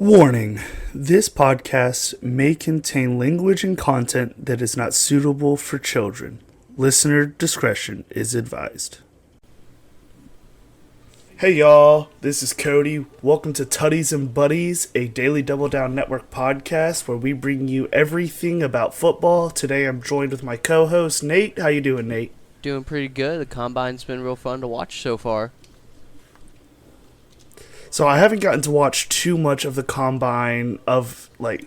Warning: this podcast may contain language and content that is not suitable for children. Listener discretion is advised. Hey y'all, this is Cody. Welcome to Tuddies and Buddies, a daily Double Down Network podcast where we bring you everything about football. Today I'm joined with my co-host Nate. How you doing, Nate? Doing pretty good. The combine's been real fun to watch so far. So I haven't gotten to watch too much of the combine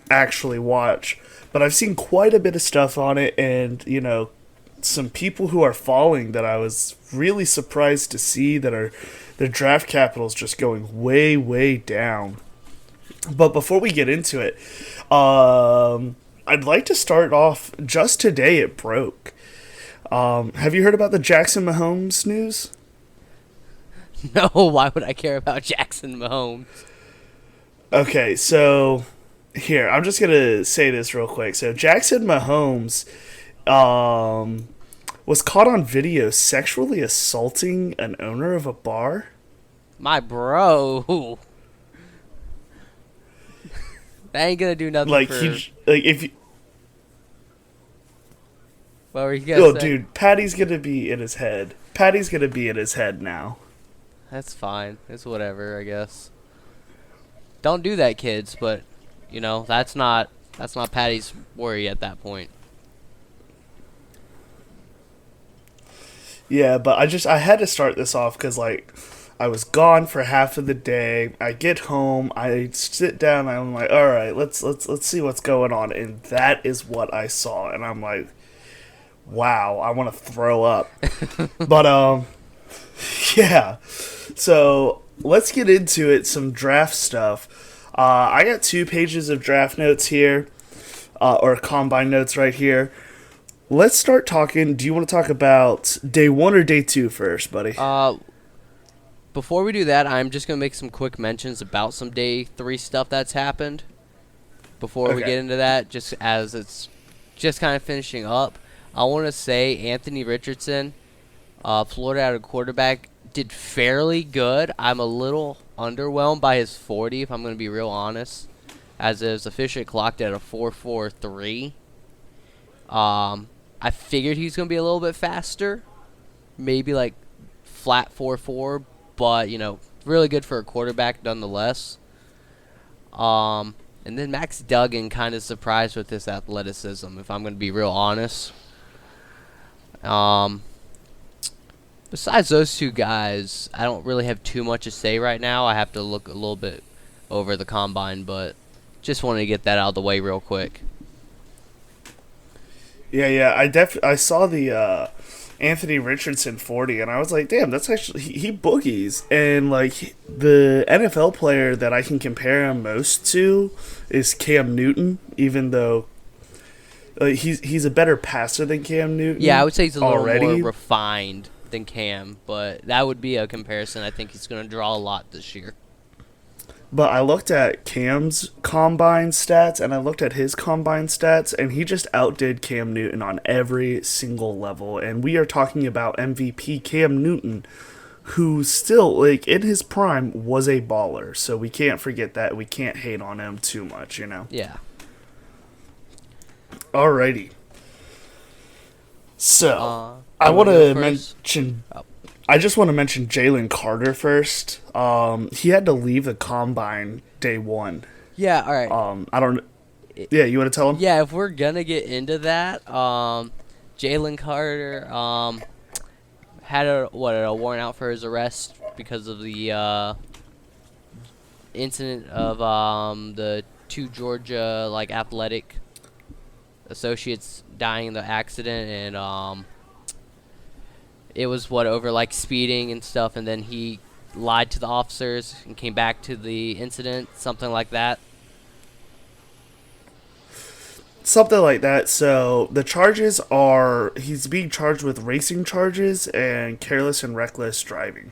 actually watch, but I've seen quite a bit of stuff on it, and some people who are falling that I was really surprised to see that are their draft capitals just going way, way down. But before we get into it, I'd like to start off. Just today it broke. Have you heard about the Jackson Mahomes news? No, why would I care about Jackson Mahomes? Okay, so here, I'm just going to say this real quick. So Jackson Mahomes was caught on video sexually assaulting an owner of a bar. My bro. That ain't going to do nothing Like, for... if you... What were you going to say? Dude, Patty's going to be in his head. Patty's going to be in his head now. That's fine. It's whatever, I guess. Don't do that, kids, but, that's not Patty's worry at that point. Yeah, but I had to start this off because, I was gone for half of the day. I get home, I sit down, and I'm like, all right, let's see what's going on. And that is what I saw. And I'm like, wow, I want to throw up. But, yeah. So let's get into it. Some draft stuff. I got 2 pages of draft notes here, or combine notes right here. Let's start talking. Do you want to talk about day 1 or day 2 first, buddy? Before we do that, I'm just going to make some quick mentions about some day 3 stuff that's happened. Before we get into that, just as it's just kind of finishing up, I want to say Anthony Richardson, Florida out of quarterback, did fairly good. I'm a little underwhelmed by his 40, if I'm going to be real honest, as it was officially clocked at a 4.43. I figured he's going to be a little bit faster, maybe like flat 4.4, but, really good for a quarterback nonetheless. And then Max Duggan kind of surprised with his athleticism, if I'm going to be real honest. Besides those 2 guys, I don't really have too much to say right now. I have to look a little bit over the combine, but just wanted to get that out of the way real quick. Yeah, I saw the Anthony Richardson 40, and I was like, damn, that's actually he boogies. And the NFL player that I can compare him most to is Cam Newton, even though he's a better passer than Cam Newton. Yeah, I would say he's a little more refined than Cam, but that would be a comparison. I think he's going to draw a lot this year. But I looked at Cam's combine stats, and I looked at his combine stats, and he just outdid Cam Newton on every single level. And we are talking about MVP Cam Newton, who still, in his prime, was a baller. So we can't forget that. We can't hate on him too much, Yeah. Alrighty. So, I want to mention... I just want to mention Jalen Carter first. He had to leave the combine day 1. Yeah, all right. I don't... Yeah, you want to tell him? Yeah, if we're going to get into that, Jalen Carter had a warrant out for his arrest because of the incident of the 2 Georgia athletic associates dying in the accident, and it was over speeding and stuff, and then he lied to the officers and came back to the incident, something like that. Something like that. So the charges are he's being charged with racing charges and careless and reckless driving,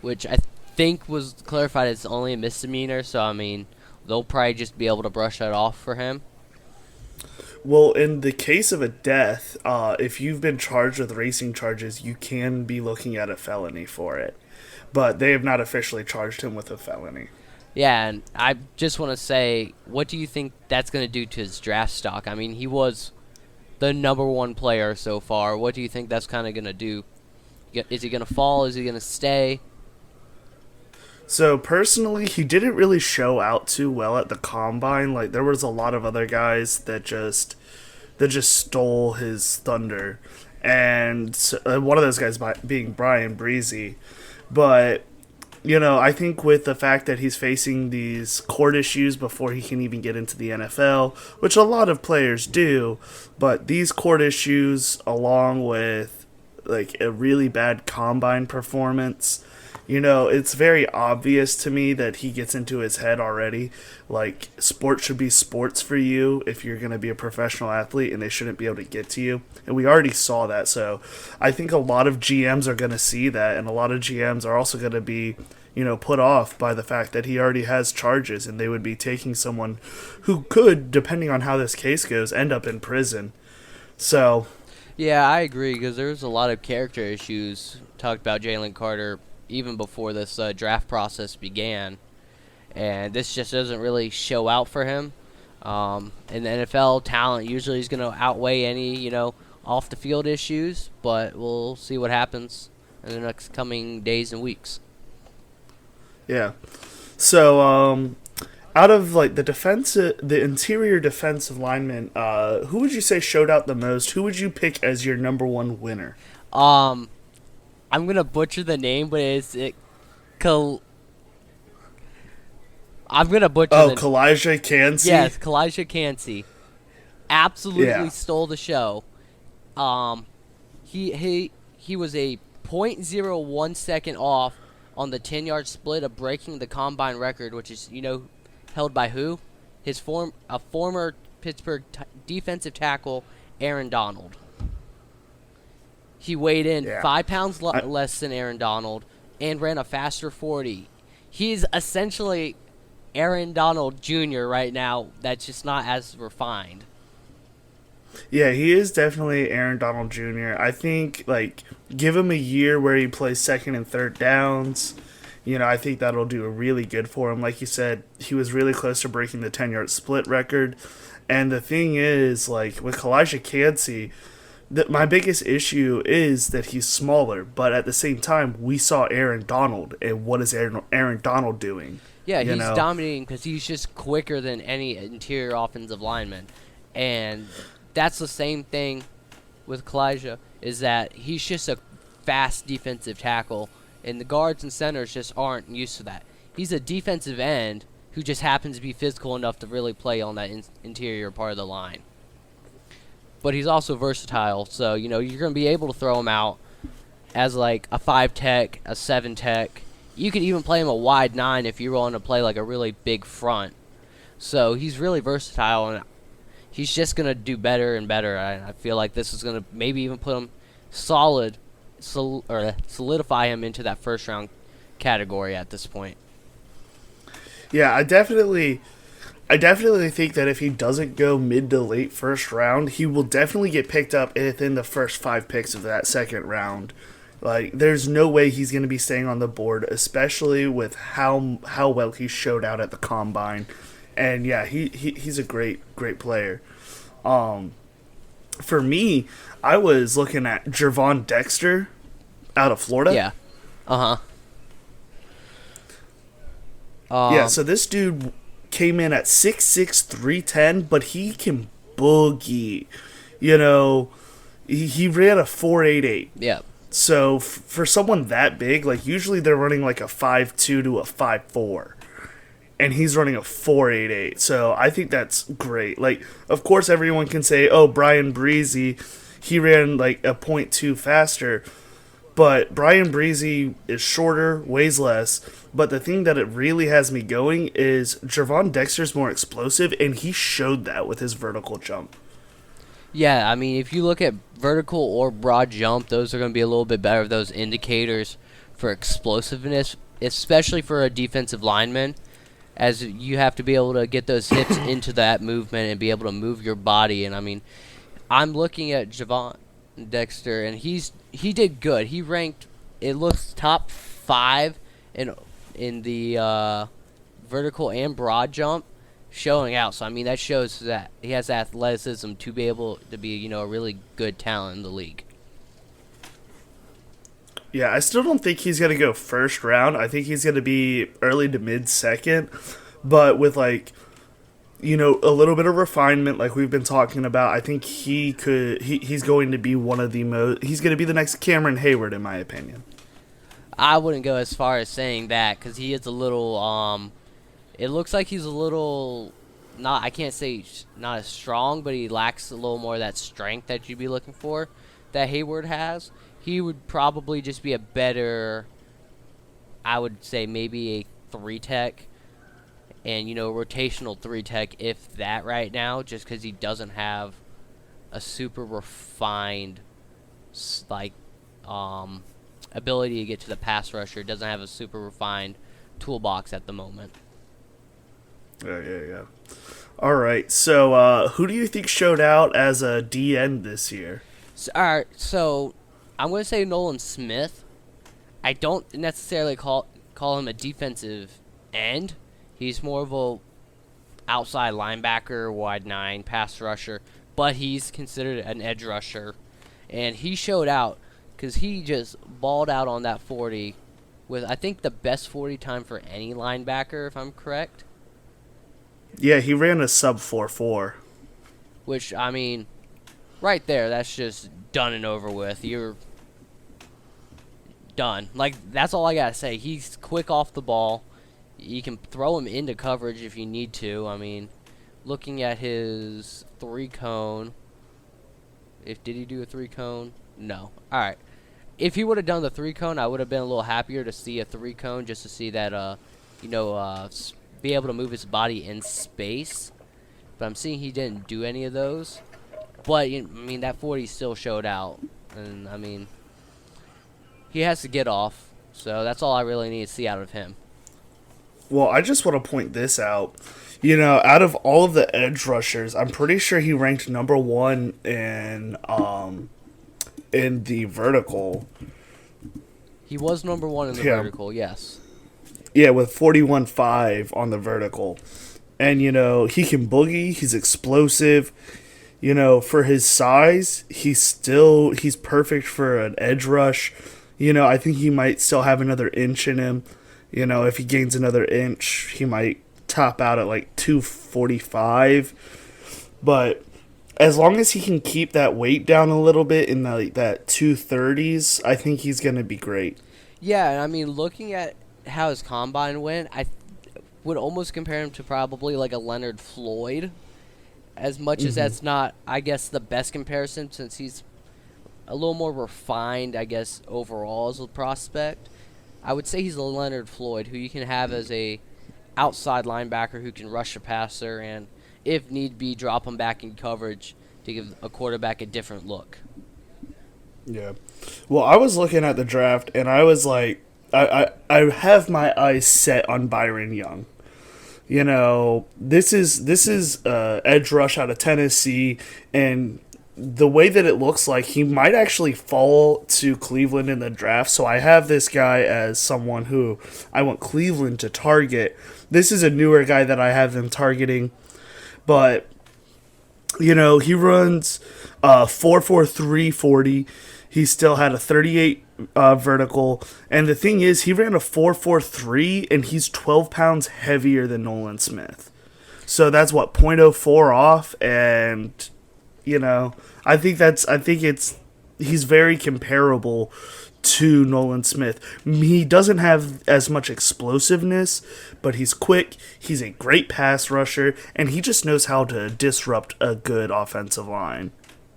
which I think was clarified as only a misdemeanor, so I mean they'll probably just be able to brush that off for him. Well, in the case of a death, if you've been charged with racing charges, you can be looking at a felony for it. But they have not officially charged him with a felony. Yeah, and I just want to say, what do you think that's going to do to his draft stock? I mean, he was the number one player so far. What do you think that's kind of going to do? Is he going to fall? Is he going to stay? So personally, he didn't really show out too well at the combine. Like there was a lot of other guys that just stole his thunder, and one of those guys being Brian Breezy. But I think with the fact that he's facing these court issues before he can even get into the NFL, which a lot of players do, but these court issues, along with like a really bad combine performance, it's very obvious to me that he gets into his head already. Like, sports should be sports for you if you're going to be a professional athlete, and they shouldn't be able to get to you. And we already saw that. So I think a lot of GMs are going to see that, and a lot of GMs are also going to be, put off by the fact that he already has charges, and they would be taking someone who could, depending on how this case goes, end up in prison. So. Yeah, I agree, because there's a lot of character issues talked about Jalen Carter even before this draft process began, and this just doesn't really show out for him. In the NFL, talent usually is going to outweigh any, off the field issues, but we'll see what happens in the next coming days and weeks. Yeah. So, out of like the interior defensive linemen, who would you say showed out the most? Who would you pick as your number one winner? I'm gonna butcher the name, but I'm gonna butcher. Kalijah Kancey. Yes, Kalijah Kancey absolutely stole the show. He was a .01 second off on the 10-yard split of breaking the combine record, which is held by who? A former Pittsburgh defensive tackle, Aaron Donald. He weighed in 5 pounds less than Aaron Donald and ran a faster 40. He's essentially Aaron Donald Jr. right now. That's just not as refined. Yeah, he is definitely Aaron Donald Jr. I think, give him a year where he plays second and third downs. I think that'll do really good for him. Like you said, he was really close to breaking the 10-yard split record. And the thing is, with Kalijah Kancey, my biggest issue is that he's smaller. But at the same time, we saw Aaron Donald. And what is Aaron Donald doing? Yeah, he's dominating because he's just quicker than any interior offensive lineman. And that's the same thing with Kalijah, is that he's just a fast defensive tackle, and the guards and centers just aren't used to that. He's a defensive end who just happens to be physical enough to really play on that interior part of the line. But he's also versatile, so you're going to be able to throw him out as a 5-tech, a 7-tech. You could even play him a wide 9 if you're willing to play a really big front. So he's really versatile, and he's just going to do better and better. I feel like this is going to maybe even put him solidify him into that first-round category at this point. Yeah, I definitely think that if he doesn't go mid to late first round, he will definitely get picked up within the first 5 picks of that second round. There's no way he's going to be staying on the board, especially with how well he showed out at the combine. And yeah, he's a great player. For me, I was looking at Gervon Dexter out of Florida. Yeah. Yeah, so this dude came in at 6'6", 310, but he can boogie. He ran a 4.88. Yeah. So for someone that big, usually they're running a 5'2" to a 5'4". And he's running a 4.88. So I think that's great. Of course, everyone can say, oh, Brian Breezy, he ran a .2 faster. But Brian Breezy is shorter, weighs less. But the thing that it really has me going is Gervon Dexter's more explosive, and he showed that with his vertical jump. Yeah, I mean, if you look at vertical or broad jump, those are going to be a little bit better of those indicators for explosiveness, especially for a defensive lineman, as you have to be able to get those hips into that movement and be able to move your body. And, I mean, I'm looking at Gervon Dexter, and he did good. He ranked, it looks top 5 in the vertical and broad jump showing out. So I mean that shows that he has athleticism to be able to be, a really good talent in the league. Yeah, I still don't think he's gonna go first round. I think he's gonna be early to mid second, but with a little bit of refinement, like we've been talking about. I think he's going to be one of the most. He's going to be the next Cameron Hayward, in my opinion. I wouldn't go as far as saying that because he is a little. It looks like he's a little. Not, I can't say not as strong, but he lacks a little more of that strength that you'd be looking for that Hayward has. He would probably just be a better, I would say maybe a 3-tech and, rotational 3-tech, if that right now, just because he doesn't have a super refined, like, ability to get to the pass rusher. Doesn't have a super refined toolbox at the moment. Yeah. All right, so who do you think showed out as a DN this year? All right, so I'm going to say Nolan Smith. I don't necessarily call him a defensive end. He's more of a outside linebacker, wide 9, pass rusher, but he's considered an edge rusher. And he showed out because he just balled out on that 40 with, I think, the best 40 time for any linebacker, if I'm correct. Yeah, he ran a sub 4.4. Which, I mean, right there, that's just done and over with. You're done. Like, that's all I got to say. He's quick off the ball. You can throw him into coverage if you need to. I mean, looking at his 3-cone, did he do a 3-cone? No. All right. If he would have done the 3-cone, I would have been a little happier to see a 3-cone, just to see that, be able to move his body in space. But I'm seeing he didn't do any of those. But, I mean, that 40 still showed out. And, I mean, he has to get off. So that's all I really need to see out of him. Well, I just want to point this out. Out of all of the edge rushers, I'm pretty sure he ranked number 1 in the vertical. He was number 1 in the vertical, yes. Yeah, with 41.5 on the vertical. And, he can boogie. He's explosive. For his size, he's perfect for an edge rush. I think he might still have another inch in him. If he gains another inch, he might top out at like 245. But as long as he can keep that weight down a little bit in that 230s, I think he's going to be great. Yeah, I mean, looking at how his combine went, I would almost compare him to probably like a Leonard Floyd, as much as that's not, I guess, the best comparison, since he's a little more refined, I guess, overall as a prospect. I would say he's a Leonard Floyd, who you can have as a outside linebacker who can rush a passer and, if need be, drop him back in coverage to give a quarterback a different look. Yeah. Well, I was looking at the draft, and I was like, I have my eyes set on Byron Young. This is edge rush out of Tennessee, and the way that it looks like, he might actually fall to Cleveland in the draft. So I have this guy as someone who I want Cleveland to target. This is a newer guy that I have them targeting, but he runs 4.43 40. He still had a 38 vertical, and the thing is, he ran a 4.43, and he's 12 pounds heavier than Nolan Smith. So that's what, 0.04 off, and I think he's very comparable to Nolan Smith. He doesn't have as much explosiveness, but he's quick, he's a great pass rusher, and he just knows how to disrupt a good offensive line.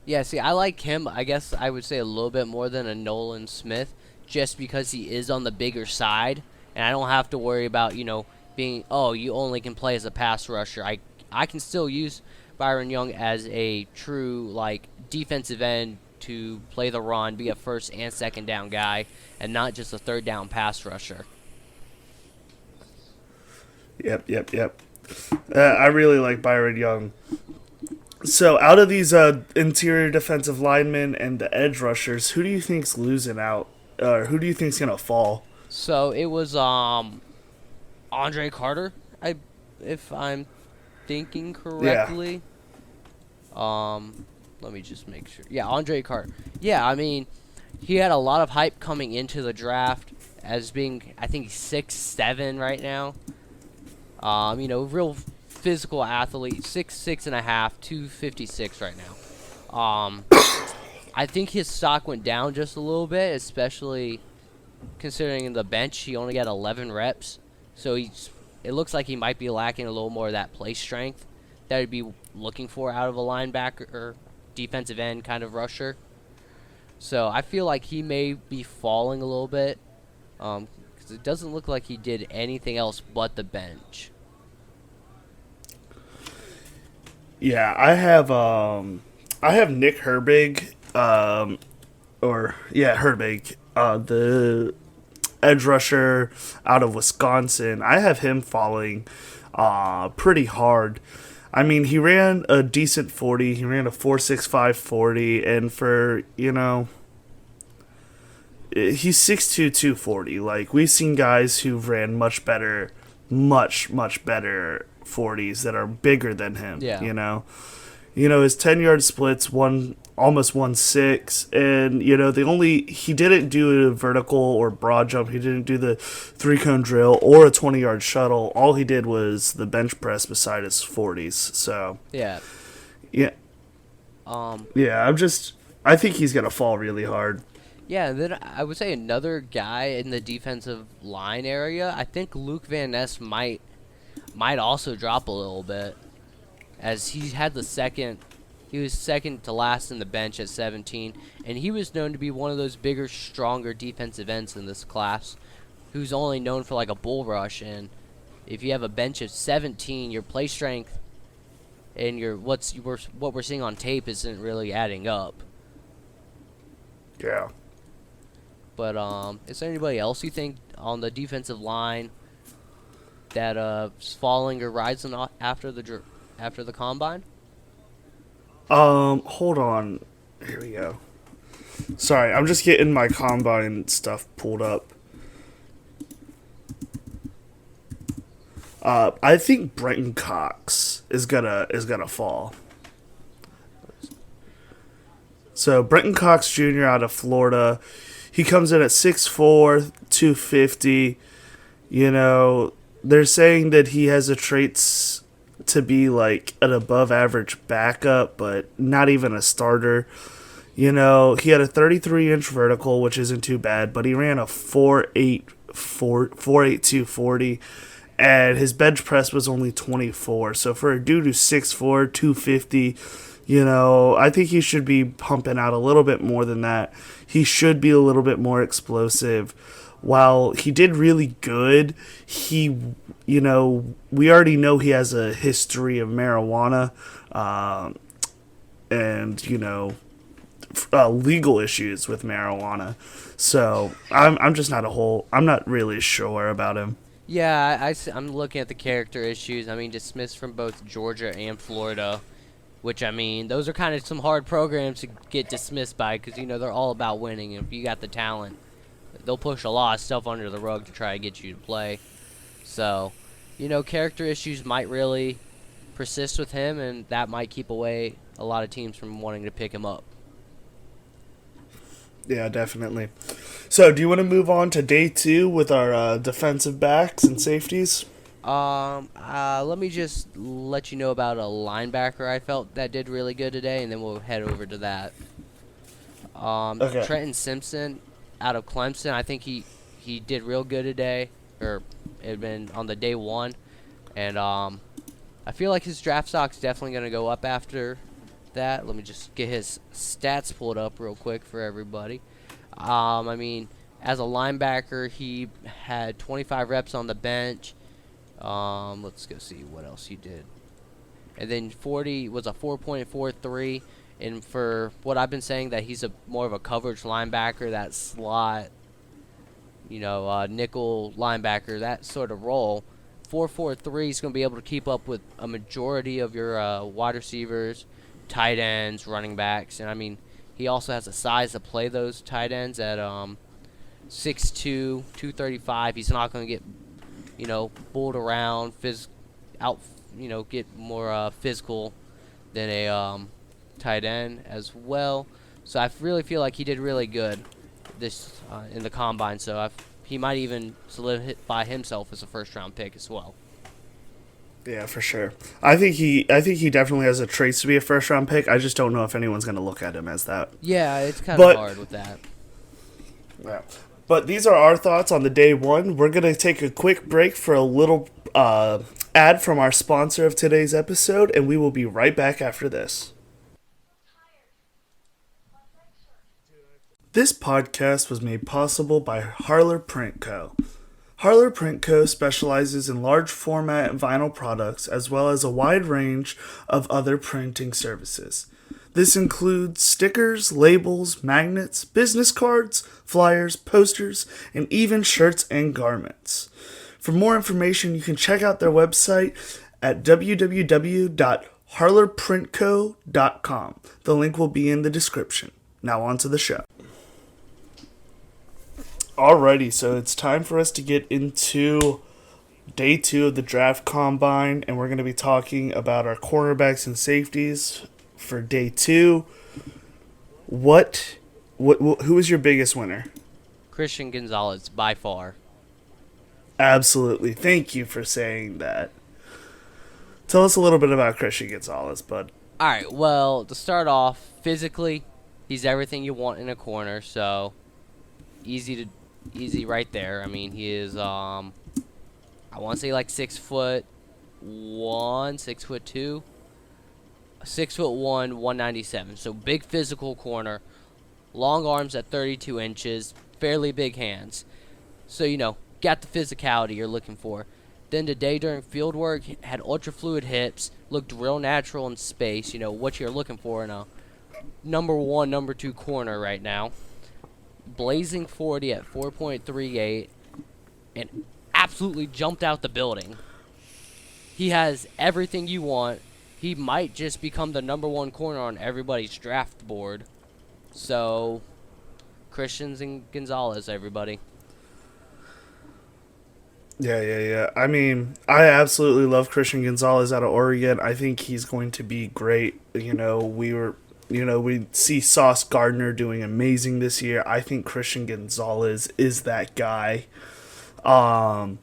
Yeah, see, I like him, I guess I would say a little bit more than a Nolan Smith, just because he is on the bigger side, and I don't have to worry about, being, you only can play as a pass rusher. I can still use Byron Young as a true, defensive end to play the run, be a first and second down guy, and not just a third down pass rusher. Yep. I really like Byron Young. So, out of these interior defensive linemen and the edge rushers, who do you think's losing out? Who do you think's gonna fall? So it was Andre Carter, if I'm thinking Yeah. correctly. Let me just make sure. Yeah, Andre Carter. Yeah, I mean, he had a lot of hype coming into the draft as being, I think, 6'7" right now. Real physical athlete, 6'6.5", 256 right now. I think his stock went down just a little bit, especially considering the bench. He only got 11 reps, so it looks like he might be lacking a little more of that play strength that he'd be looking for out of a linebacker or defensive end kind of rusher. So I feel like he may be falling a little bit, because it doesn't look like he did anything else but the bench. Yeah, I have Nick Herbig, or yeah, Herbig, the edge rusher out of Wisconsin. I have him falling pretty hard. I mean, he ran a decent 40. He ran a 4.65 40, and for, he's 6'2", 240. Like, we've seen guys who've ran much better, much better 40s that are bigger than him, Yeah. His 10-yard splits almost 1.6, and he didn't do a vertical or broad jump. He didn't do the 3-cone drill or a 20-yard shuttle. All he did was the bench press beside his 40s. So Yeah. yeah, yeah. I think he's gonna fall really hard. Yeah, and then I would say another guy in the defensive line area. I think Luke Van Ness might also drop a little bit, as he had he was second to last in the bench at 17, and he was known to be one of those bigger, stronger defensive ends in this class, who's only known for like a bull rush. And if you have a bench of 17, your play strength and what we're seeing on tape isn't really adding up. Yeah. But is there anybody else you think on the defensive line that is falling or rising after the combine? Hold on. Here we go. Sorry, I'm just getting my combine stuff pulled up. I think Brenton Cox is gonna fall. So Brenton Cox Jr. out of Florida, he comes in at 6'4", 250. They're saying that he has the traits to be like an above average backup, but not even a starter. He had a 33-inch vertical, which isn't too bad, but he ran a 4.8 240, and his bench press was only 24. So for a dude who's 6'4", 250, I think he should be pumping out a little bit more than that. He should be a little bit more explosive. While he did really good, we already know he has a history of marijuana, and legal issues with marijuana. So I'm not really sure about him. Yeah, I'm looking at the character issues. I mean, dismissed from both Georgia and Florida, which, I mean, those are kind of some hard programs to get dismissed by, because, they're all about winning. And if you got the talent, they'll push a lot of stuff under the rug to try to get you to play. So, character issues might really persist with him, and that might keep away a lot of teams from wanting to pick him up. Yeah, definitely. So, do you want to move on to day 2 with our defensive backs and safeties? Let me just let you know about a linebacker I felt that did really good today, and then we'll head over to that. Okay. Trenton Simpson out of Clemson, I think he did real good today, or it had been on the day 1, and I feel like his draft stock's definitely going to go up after that. Let me just get his stats pulled up real quick for everybody. I mean, as a linebacker, he had 25 reps on the bench. Let's go see what else he did. And then 40 was a 4.43. And for what I've been saying, that he's more of a coverage linebacker, that slot, nickel linebacker, that sort of role. 4.43 is going to be able to keep up with a majority of your wide receivers, tight ends, running backs. And, I mean, he also has the size to play those tight ends at 6'2", 235. He's not going to get, bulled around get more physical than a tight end as well. So I really feel like he did really good this in the combine. So he might even solidify himself as a first-round pick as well. Yeah, for sure. I think he definitely has a trace to be a first round pick. I just don't know if anyone's going to look at him as that. Yeah, it's kind of hard with that. Yeah. But these are our thoughts on the day one. We're going to take a quick break for a little ad from our sponsor of today's episode, and we will be right back after this. This podcast was made possible by Harler Print Co. Harler Print Co. specializes in large format vinyl products as well as a wide range of other printing services. This includes stickers, labels, magnets, business cards, flyers, posters, and even shirts and garments. For more information, you can check out their website at www.harlerprintco.com. The link will be in the description. Now on to the show. Alrighty, so it's time for us to get into day 2 of the draft combine, and we're going to be talking about our cornerbacks and safeties for day 2. Who is your biggest winner? Christian Gonzalez, by far. Absolutely. Thank you for saying that. Tell us a little bit about Christian Gonzalez, bud. All right, well, to start off, physically, he's everything you want in a corner, so easy right there. I mean, he is, I want to say like 6'1", 6'2", 6'1", 197. So big physical corner, long arms at 32 inches, fairly big hands. So, got the physicality you're looking for. Then today during field work, had ultra fluid hips, looked real natural in space. What you're looking for in a number 1, number 2 corner right now. Blazing 40 at 4.38 and absolutely jumped out the building. He has everything you want. He might just become the number 1 corner on everybody's draft board. So, Christians and Gonzalez, everybody. Yeah. I mean, I absolutely love Christian Gonzalez out of Oregon. I think he's going to be great. We see Sauce Gardner doing amazing this year. I think Christian Gonzalez is that guy. I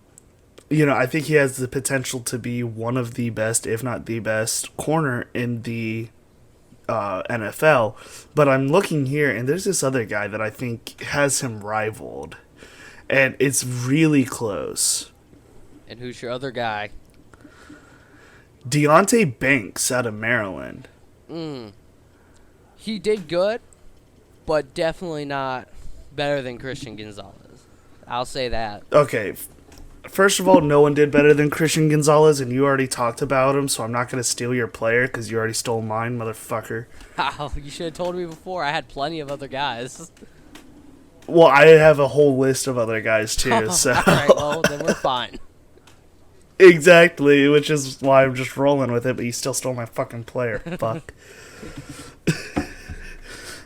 think he has the potential to be one of the best, if not the best, corner in the NFL. But I'm looking here, and there's this other guy that I think has him rivaled. And it's really close. And who's your other guy? Deonte Banks out of Maryland. He did good, but definitely not better than Christian Gonzalez. I'll say that. Okay, first of all, no one did better than Christian Gonzalez, and you already talked about him, so I'm not going to steal your player because you already stole mine, motherfucker. Oh, you should have told me before. I had plenty of other guys. Well, I have a whole list of other guys, too, so... Alright, well, then we're fine. Exactly, which is why I'm just rolling with it, but you still stole my fucking player. Fuck.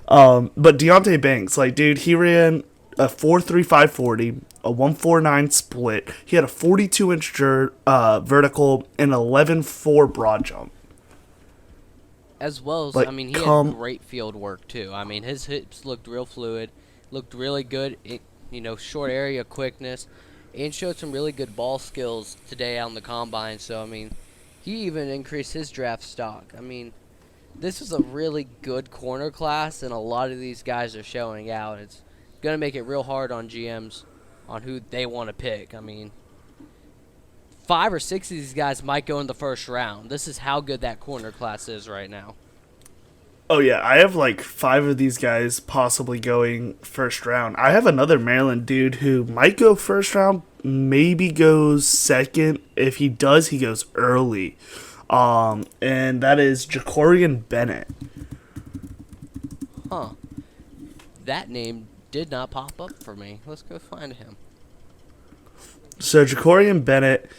But Deonte Banks, dude, he ran a 4.35 40, a 1.49 split. He had a 42-inch vertical and 11.4 broad jump. As well as, he had great field work, too. I mean, his hips looked real fluid, looked really good, short area quickness, and showed some really good ball skills today on the combine. So, he even increased his draft stock. This is a really good corner class, and a lot of these guys are showing out. It's going to make it real hard on GMs on who they want to pick. 5 or 6 of these guys might go in the first round. This is how good that corner class is right now. Oh, yeah. I have 5 of these guys possibly going first round. I have another Maryland dude who might go first round, maybe goes second. If he does, he goes early. And that is Jacorian Bennett. Huh. That name did not pop up for me. Let's go find him. So Jacorian Bennett,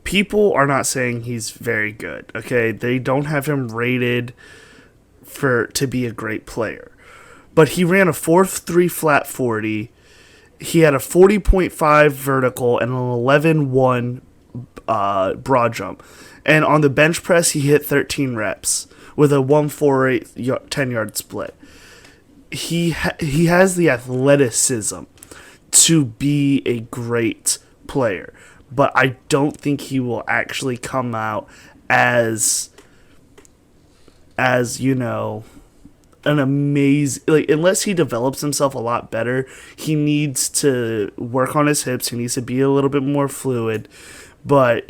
people are not saying he's very good. Okay, they don't have him rated to be a great player, but he ran a 4.3 flat 40, He had a 40.5 vertical and an 11.1 broad jump. And on the bench press, he hit 13 reps with a 148 10-yard split. He has the athleticism to be a great player, but I don't think he will actually come out as you know, an amazing, like, unless he develops himself a lot better. He needs to work on his hips. He needs to be a little bit more fluid, but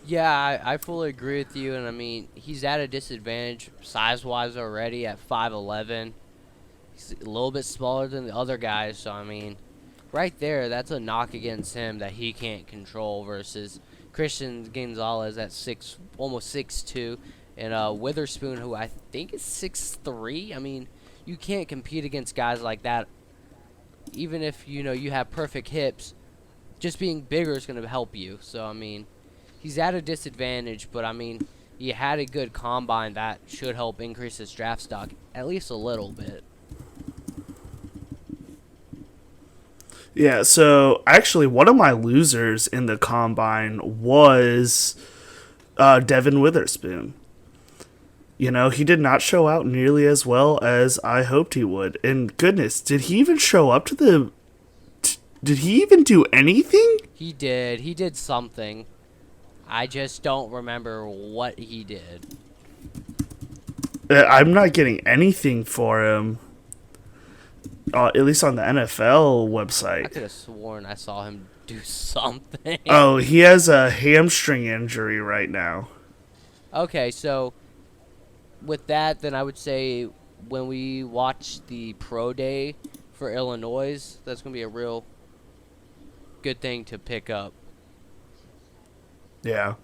Yeah, I fully agree with you, and I mean he's at a disadvantage size-wise already at 5'11". He's a little bit smaller than the other guys, so I mean, right there, that's a knock against him that he can't control versus Christian Gonzalez at almost 6'2", and Witherspoon, who I think is 6'3". I mean, you can't compete against guys like that, even if you have perfect hips. Just being bigger is going to help you. So I mean, he's at a disadvantage, but I mean, he had a good combine that should help increase his draft stock at least a little bit. yeah. So actually, one of my losers in the combine was Devin Witherspoon. He did not show out nearly as well as I hoped he would. And goodness, did he even show up to the? Did he even do anything? He did. He did something. I just don't remember what he did. I'm not getting anything for him. At least on the NFL I website. could have sworn I saw him do something. Oh, he has a hamstring injury right now. Okay, so with that, then I would say when we watch the pro day for Illinois, that's going to be a real good thing to pick up. Yeah.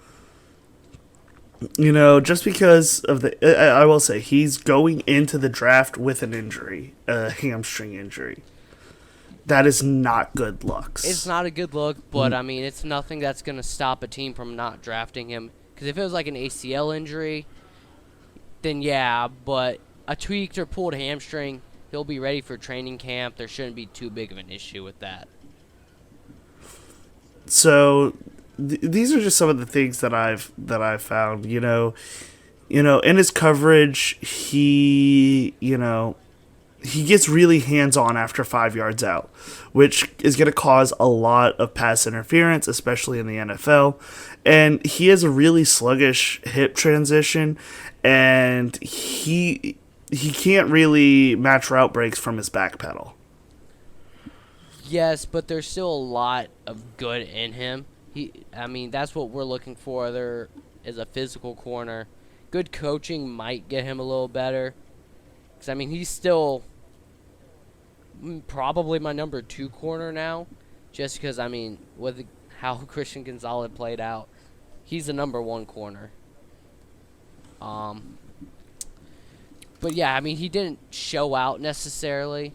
Just because of I will say, he's going into the draft with an injury, a hamstring injury. That is not good looks. It's not a good look, but I mean, it's nothing that's going to stop a team from not drafting him. Because if it was like an ACL injury, then yeah, but a tweaked or pulled hamstring, he'll be ready for training camp. There shouldn't be too big of an issue with that. So these are just some of the things that I've found. In his coverage, he gets really hands-on after 5 yards out, which is going to cause a lot of pass interference, especially in the NFL. And he has a really sluggish hip transition, and he can't really match route breaks from his back pedal. Yes, but there's still a lot of good in him. I mean, that's what we're looking for. There is a physical corner. Good coaching might get him a little better. Because, I mean, he's still probably my number 2 corner now. Just because, I mean, with how Christian Gonzalez played out, he's the number 1 corner. But, yeah, I mean, he didn't show out necessarily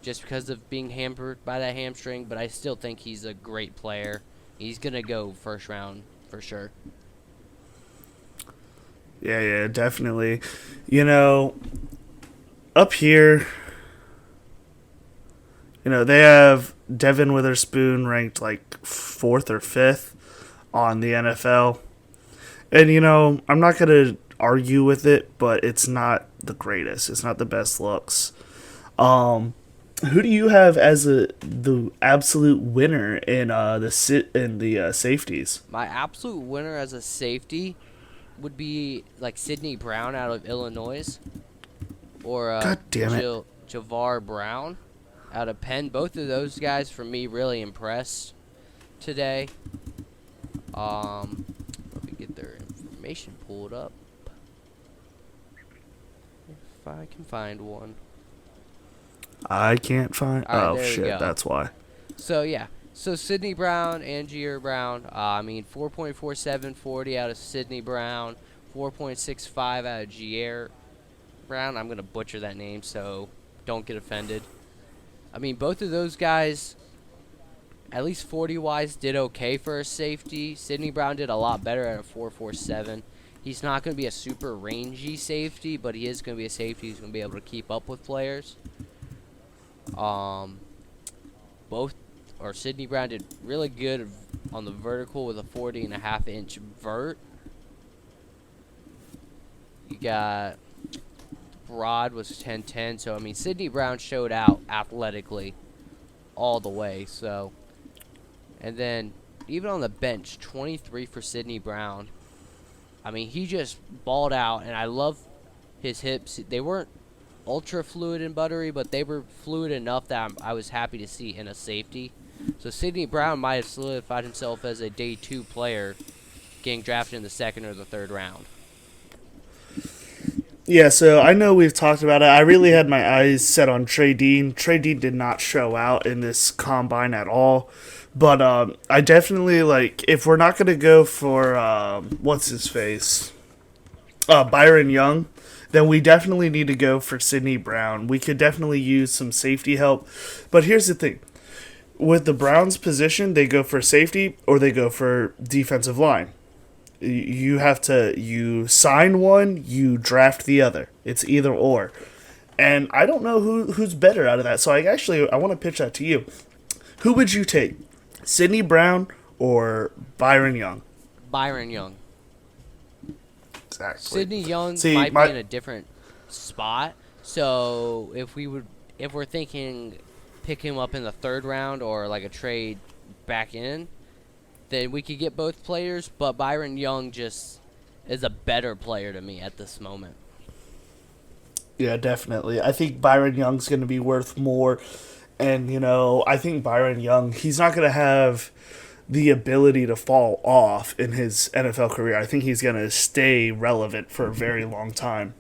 just because of being hampered by that hamstring. But I still think he's a great player. He's going to go first round for sure. Yeah, definitely. Up here, they have Devin Witherspoon ranked like 4th or 5th on the NFL. And, I'm not going to argue with it, but it's not the greatest. It's not the best looks. Who do you have as the absolute winner in the safeties? My absolute winner as a safety would be like Sidney Brown out of Illinois, or God damn it. Javar Brown out of Penn. Both of those guys, for me, really impressed today. Let me get their information pulled up if I can find one. I can't find. All right, oh there we shit, go. that's why. So yeah, so Sidney Brown and Jair Brown. I mean, 4.4740 out of Sidney Brown, 4.65 out of Jair Brown. I'm gonna butcher that name, so don't get offended. I mean, both of those guys, at least 40-wise, did okay for a safety. Sidney Brown did a lot better at a 4.47. He's not going to be a super rangy safety, but he is going to be a safety who's going to be able to keep up with players. But Sidney Brown did really good on the vertical with a 40.5-inch vert. You got broad was 10-10, so I mean Sidney Brown showed out athletically all the way. So, and then even on the bench, 23 for Sidney Brown. I mean, he just balled out, and I love his hips. They weren't ultra fluid and buttery, but they were fluid enough that I was happy to see in a safety. So Sidney Brown might have solidified himself as a day 2 player, getting drafted in the 2nd or the 3rd round. Yeah, so I know we've talked about it. I really had my eyes set on Trey Dean. Trey Dean did not show out in this combine at all. But I definitely, if we're not going to go for, what's his face? Byron Young, then we definitely need to go for Sidney Brown. We could definitely use some safety help. But here's the thing. With the Browns' position, they go for safety or they go for defensive line. You sign one, you draft the other. It's either or. And I don't know who's better out of that. So I want to pitch that to you. Who would you take? Sidney Brown or Byron Young? Byron Young. Exactly. Sidney Young might be in a different spot. So if we're thinking pick him up in the 3rd round or like a trade back in, then we could get both players. But Byron Young just is a better player to me at this moment. Yeah, definitely. I think Byron Young's going to be worth more. And, I think Byron Young, he's not going to have the ability to fall off in his NFL career. I think he's going to stay relevant for a very long time.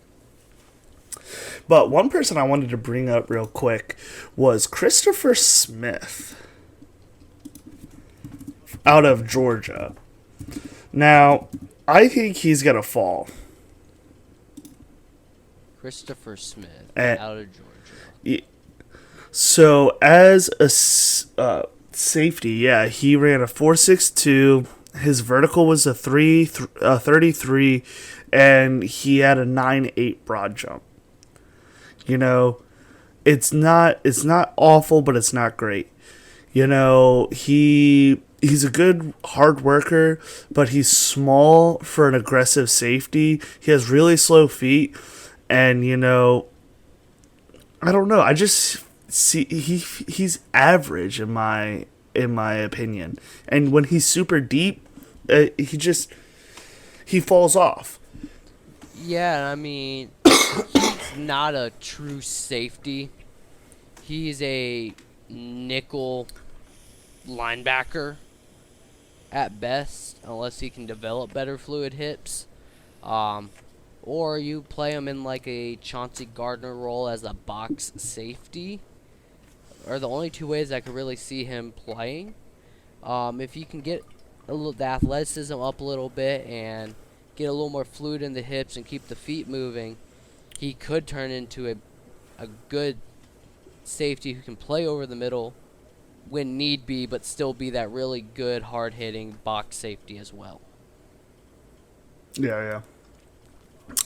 But one person I wanted to bring up real quick was Christopher Smith out of Georgia. Now, I think he's going to fall. Christopher Smith out of Georgia. So, as a safety, yeah, he ran a 4.62. His vertical was a 33, and he had a 9.8 broad jump. It's not awful, but it's not great. He's a good hard worker, but he's small for an aggressive safety. He has really slow feet, and I don't know. I just see he's average in my opinion, and when he's super deep, he falls off. Yeah, I mean, he's not a true safety. He's a nickel linebacker at best, unless he can develop better fluid hips. Or you play him in like a Chauncey Gardner role as a box safety. Are the only 2 ways I could really see him playing. If you can get the athleticism up a little bit and get a little more fluid in the hips and keep the feet moving, he could turn into a good safety who can play over the middle when need be, but still be that really good, hard-hitting box safety as well. Yeah.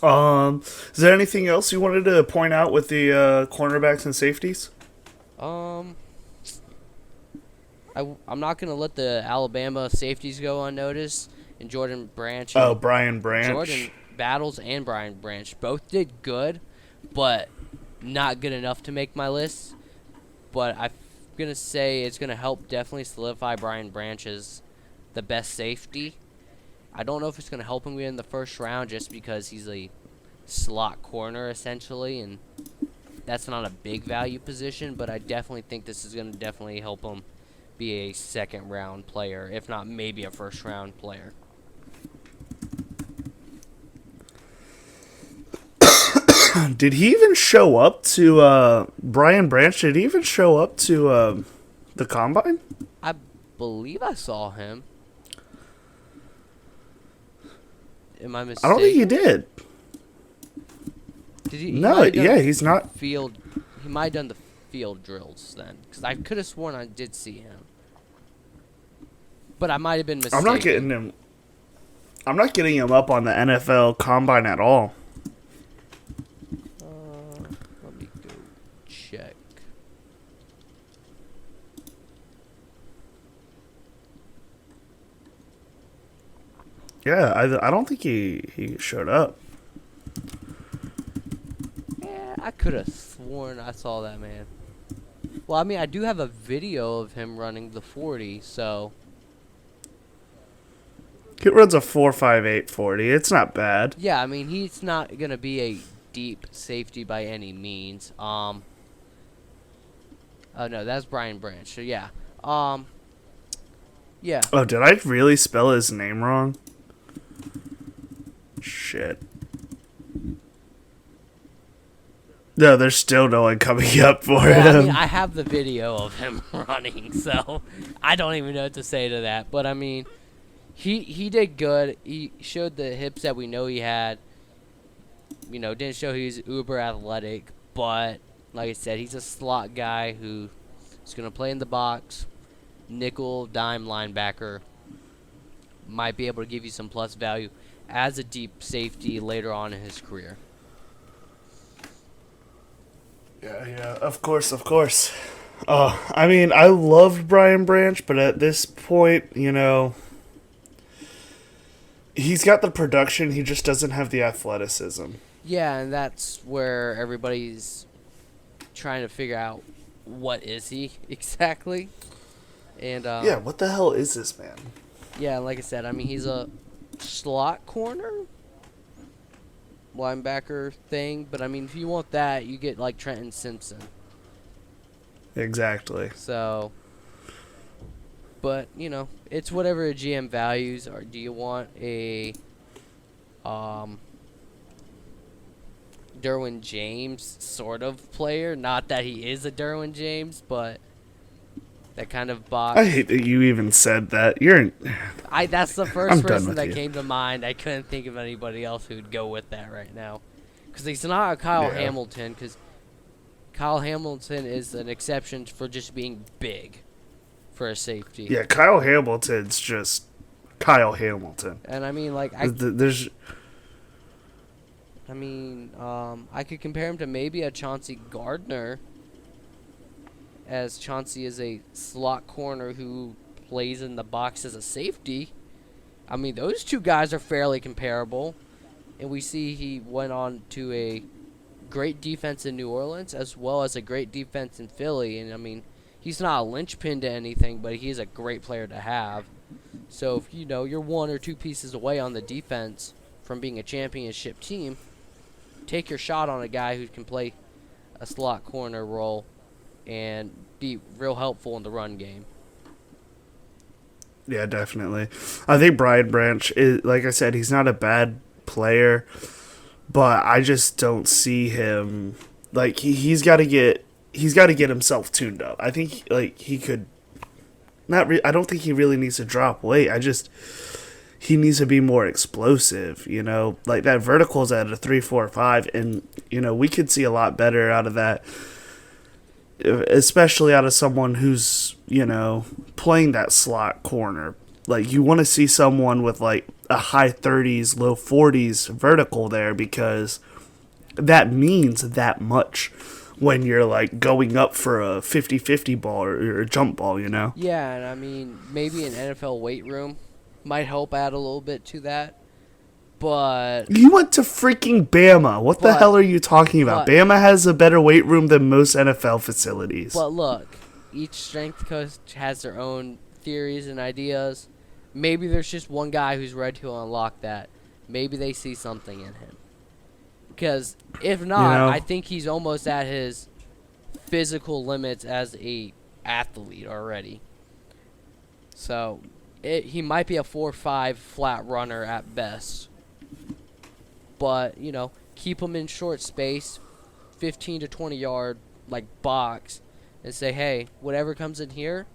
Is there anything else you wanted to point out with the cornerbacks and safeties? I'm not gonna let the Alabama safeties go unnoticed. And Jordan Branch. Brian Branch. Jordan Battles and Brian Branch both did good, but not good enough to make my list. But I'm gonna say it's gonna help definitely solidify Brian Branch as the best safety. I don't know if it's gonna help him get in the 1st round just because he's a slot corner essentially, and that's not a big value position. But I definitely think this is gonna definitely help him be a 2nd round player, if not maybe a 1st round player. Did he even show up to Brian Branch? Did he even show up to the combine? I believe I saw him. Am I mistaken? I don't think he did. Did he? No, he's not. He might have done the field drills then, because I could have sworn I did see him. But I might have been mistaken. I'm not getting him up on the NFL combine at all. Let me go check. Yeah, I don't think he showed up. Yeah, I could have sworn I saw that man. Well, I mean, I do have a video of him running the 40, so He runs a 4.58 40. It's not bad. yeah, I mean, he's not gonna be a deep safety by any means. Oh no, that's Brian Branch. So yeah, yeah. Oh, did I really spell his name wrong? Shit. No, there's still no one coming up for Well, I him. mean, I have the video of him running, so I don't even know what to say to that. But I mean, he did good. He showed the hips that we know he had. You know, didn't show he's uber athletic, but like I said, he's a slot guy who is gonna play in the box, nickel, dime linebacker. Might be able to give you some plus value as a deep safety later on in his career. Yeah, of course. I mean, I loved Brian Branch, but at this point, he's got the production, he just doesn't have the athleticism. Yeah, and that's where everybody's trying to figure out what is he exactly. And Yeah, what the hell is this man? yeah, like I said, I mean he's a slot corner linebacker thing, but I mean if you want that, you get like Trenton Simpson. Exactly. So, but it's whatever a GM values. Or do you want a Derwin James sort of player? Not that he is a Derwin James, but that kind of box. I hate that you even said that. That's the I'm first done person with that you. came to mind. I couldn't think of anybody else who'd go with that right now. Because he's not a Kyle Yeah. Hamilton, because Kyle Hamilton is an exception for just being big for a safety. Yeah, Kyle Hamilton's just Kyle Hamilton. And I mean, like, There's I could compare him to maybe a Chauncey Gardner, as Chauncey is a slot corner who plays in the box as a safety. I mean, those two guys are fairly comparable. And we see he went on to a great defense in New Orleans as well as a great defense in Philly. And, I mean, he's not a linchpin to anything, but he's a great player to have. So, if you're one or two pieces away on the defense from being a championship team, take your shot on a guy who can play a slot corner role and be real helpful in the run game. Yeah, definitely. I think Brian Branch is, like I said, he's not a bad player, but I just don't see him like he's got to get himself tuned up. I think he could I don't think he really needs to drop weight. He needs to be more explosive, like that vertical's at a 3.45, and we could see a lot better out of that, especially out of someone who's playing that slot corner. Like, you want to see someone with like a high 30s, low 40s vertical there, because that means that much when you're like going up for a 50-50 ball or a jump ball, Yeah, and I mean, maybe an NFL weight room might help add a little bit to that. But you went to freaking Bama. What the hell are you talking about? Bama has a better weight room than most NFL facilities. But look, each strength coach has their own theories and ideas. Maybe there's just one guy who's ready to unlock that. Maybe they see something in him. Because if not, I think he's almost at his physical limits as a athlete already. So he might be a 4.5 flat runner at best. But, keep him in short space, 15 to 20 yard like box, and say, hey, whatever comes in here,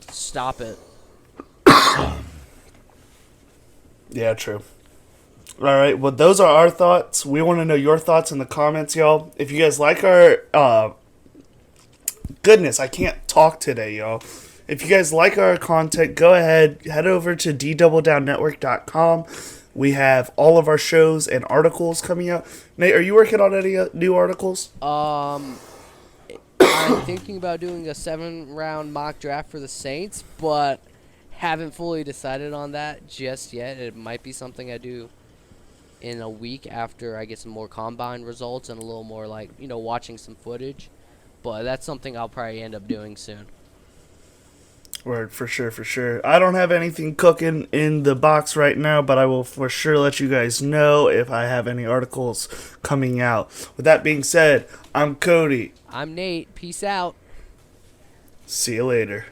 stop it. Yeah, true. All right, well, those are our thoughts. We want to know your thoughts in the comments, y'all. If you guys like our... goodness, I can't talk today, y'all. If you guys like our content, go ahead, head over to ddoubledownnetwork.com. We have all of our shows and articles coming out. Nate, are you working on any new articles? I'm thinking about doing a 7-round mock draft for the Saints, but Haven't fully decided on that just yet. It might be something I do in a week after I get some more combine results and a little more like, watching some footage. But that's something I'll probably end up doing soon. Word, for sure, for sure. I don't have anything cooking in the box right now, but I will for sure let you guys know if I have any articles coming out. With that being said, I'm Cody. I'm Nate. Peace out. See you later.